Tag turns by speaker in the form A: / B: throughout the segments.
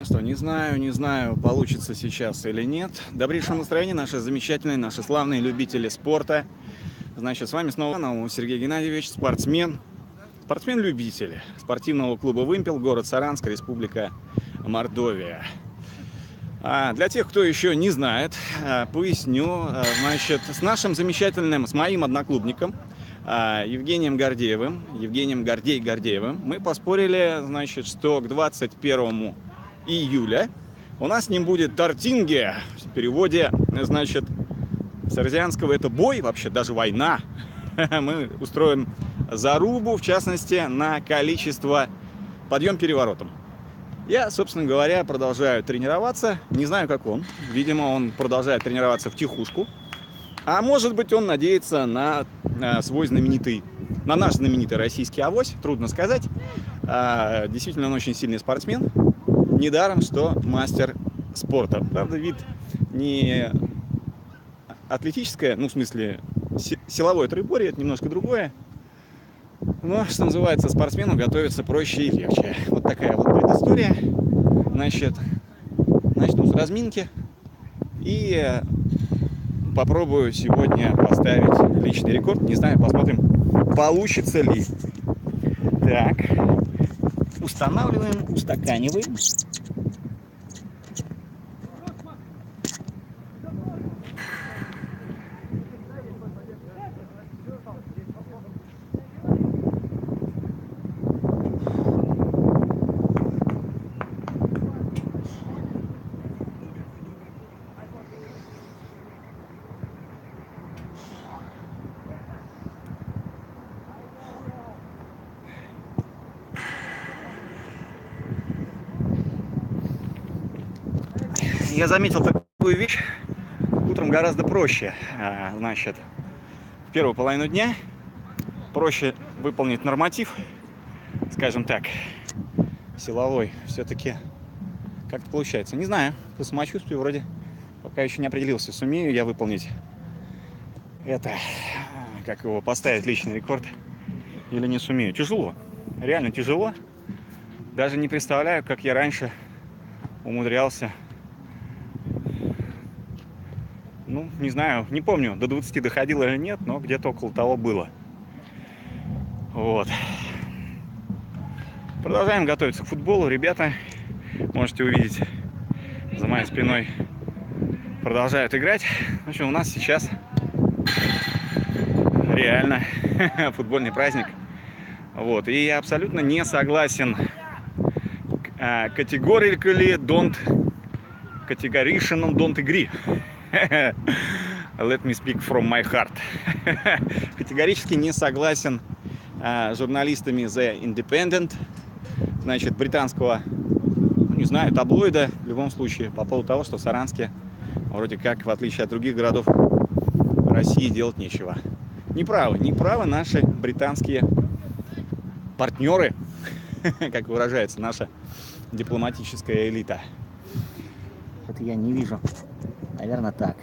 A: Что, не знаю, получится сейчас или нет. Добрейшего настроения, наши замечательные, наши славные любители спорта. Значит, с вами снова Сергей Геннадьевич, спортсмен-любитель спортивного клуба «Вымпел», город Саранск, республика Мордовия. Для тех, кто еще не знает, поясню, значит, с моим одноклубником Евгением Гордеевым, мы поспорили, значит, что к 21 июля у нас с ним будет тортинге, в переводе, значит, с арзианского это бой, вообще даже война. Мы устроим зарубу, в частности, на количество подъем переворотом. Я, собственно говоря, продолжаю тренироваться. Не знаю, как он. Видимо, он продолжает тренироваться втихушку. А может быть, он надеется на наш знаменитый российский авось. Трудно сказать. Действительно, он очень сильный спортсмен. Недаром, что мастер спорта. Правда, вид не атлетическое, ну, в смысле, силовое троеборье, это немножко другое. Но, что называется, спортсмену готовиться проще и легче. Вот такая вот предыстория. Значит, начну с разминки и попробую сегодня поставить личный рекорд. Не знаю, посмотрим, получится ли. Так, устанавливаем, устаканиваем. Я заметил такую вещь. Утром гораздо проще, значит, в первую половину дня проще выполнить норматив, скажем так, силовой. Все-таки как-то получается. Не знаю, по самочувствию вроде пока еще не определился, сумею я выполнить это, как его поставить личный рекорд или не сумею. Тяжело, реально тяжело. Даже не представляю, как я раньше умудрялся. Ну, не знаю, не помню, до 20 доходило или нет, но где-то около того было. Вот. Продолжаем готовиться к футболу. Ребята, можете увидеть, за моей спиной продолжают играть. В общем, у нас сейчас реально футбольный праздник. Вот. И я абсолютно не согласен categorically don't agree. Let me speak from my heart. Категорически не согласен журналистами The Independent, значит, британского, не знаю, таблоида, в любом случае, по поводу того, что в Саранске вроде как, в отличие от других городов России, делать нечего. Неправы наши британские партнеры, как выражается наша дипломатическая элита. Вот я не вижу. Наверное, так.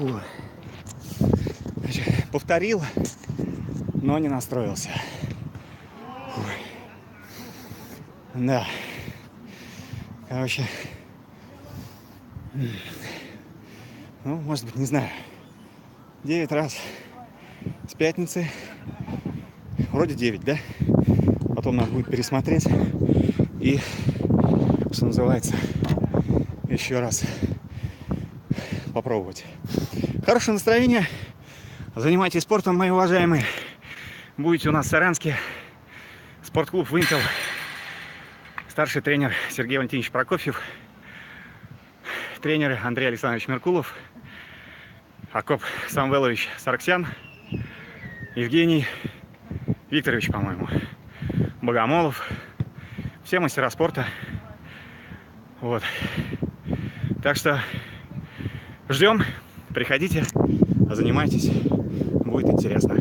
A: Фу. Значит, повторил, но не настроился. Фу. Да. Короче, ну, может быть, не знаю, 9 раз с пятницы. Вроде 9, да? Потом надо будет пересмотреть и, что называется, еще раз попробовать. Хорошее настроение. Занимайтесь спортом, мои уважаемые. Будете у нас в Саранске. Спортклуб «Вымпел». Старший тренер Сергей Валентинович Прокофьев. Тренеры Андрей Александрович Меркулов. Акоп Самвелович Сарксян. Евгений Викторович, по-моему, Богомолов. Все мастера спорта. Вот. Так что ждем, приходите, занимайтесь, будет интересно.